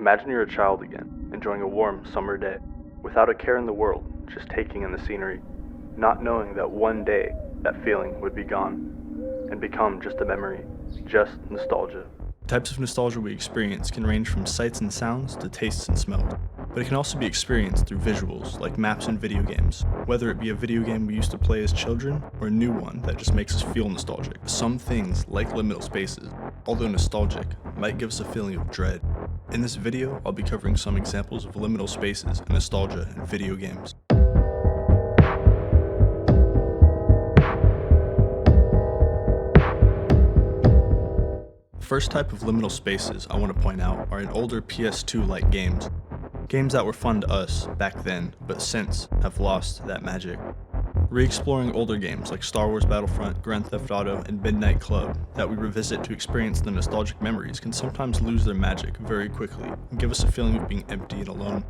Imagine you're a child again, enjoying a warm summer day, without a care in the world, just taking in the scenery, not knowing that one day that feeling would be gone, and become just a memory, just nostalgia. The types of nostalgia we experience can range from sights and sounds to tastes and smells, but it can also be experienced through visuals like maps in video games, whether it be a video game we used to play as children or a new one that just makes us feel nostalgic. Some things, like liminal spaces, although nostalgic, might give us a feeling of dread. In this video, I'll be covering some examples of liminal spaces and nostalgia in video games. The first type of liminal spaces I want to point out are in older PS2-like games. Games that were fun to us back then, but since have lost that magic. Re-exploring older games like Star Wars Battlefront, Grand Theft Auto, and Midnight Club that we revisit to experience the nostalgic memories can sometimes lose their magic very quickly and give us a feeling of being empty and alone.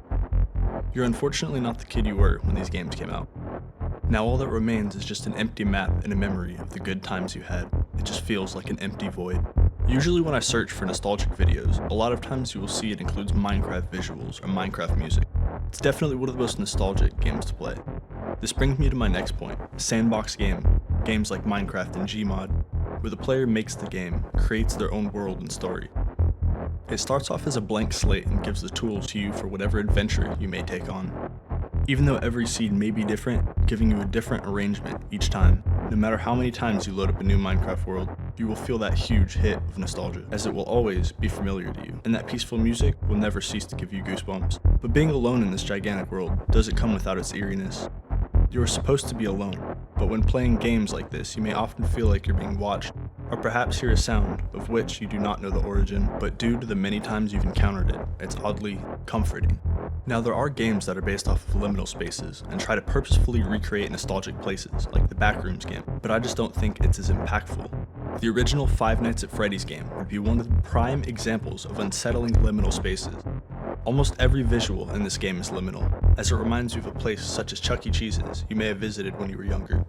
You're unfortunately not the kid you were when these games came out. Now all that remains is just an empty map and a memory of the good times you had. It just feels like an empty void. Usually when I search for nostalgic videos, a lot of times you will see it includes Minecraft visuals or Minecraft music. It's definitely one of the most nostalgic games to play. This brings me to my next point, a sandbox game, games like Minecraft and Gmod, where the player makes the game, creates their own world and story. It starts off as a blank slate and gives the tools to you for whatever adventure you may take on. Even though every seed may be different, giving you a different arrangement each time, no matter how many times you load up a new Minecraft world, you will feel that huge hit of nostalgia, as it will always be familiar to you, and that peaceful music will never cease to give you goosebumps. But being alone in this gigantic world doesn't come without its eeriness. You are supposed to be alone, but when playing games like this, you may often feel like you're being watched, or perhaps hear a sound of which you do not know the origin, but due to the many times you've encountered it, it's oddly comforting. Now there are games that are based off of liminal spaces and try to purposefully recreate nostalgic places, like the Backrooms game, but I just don't think it's as impactful. The original Five Nights at Freddy's game would be one of the prime examples of unsettling liminal spaces. Almost every visual in this game is liminal, as it reminds you of a place such as Chuck E. Cheese's you may have visited when you were younger.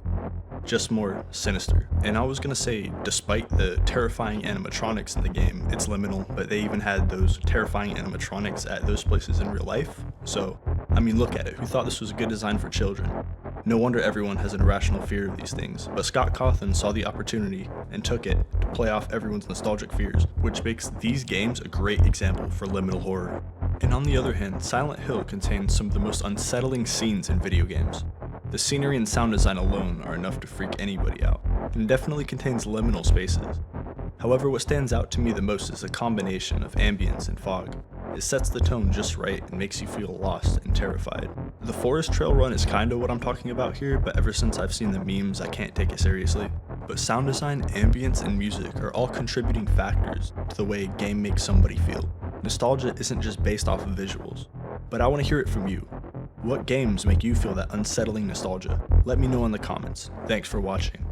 Just more sinister. And I was gonna say, despite the terrifying animatronics in the game, it's liminal, but they even had those terrifying animatronics at those places in real life. So, I mean, look at it. Who thought this was a good design for children? No wonder everyone has an irrational fear of these things, but Scott Cawthon saw the opportunity and took it to play off everyone's nostalgic fears, which makes these games a great example for liminal horror. And on the other hand, Silent Hill contains some of the most unsettling scenes in video games. The scenery and sound design alone are enough to freak anybody out, and definitely contains liminal spaces. However, what stands out to me the most is a combination of ambience and fog. It sets the tone just right and makes you feel lost and terrified. The forest trail run is kinda what I'm talking about here, but ever since I've seen the memes, I can't take it seriously. But sound design, ambience, and music are all contributing factors to the way a game makes somebody feel. Nostalgia isn't just based off of visuals, but I want to hear it from you. What games make you feel that unsettling nostalgia? Let me know in the comments. Thanks for watching.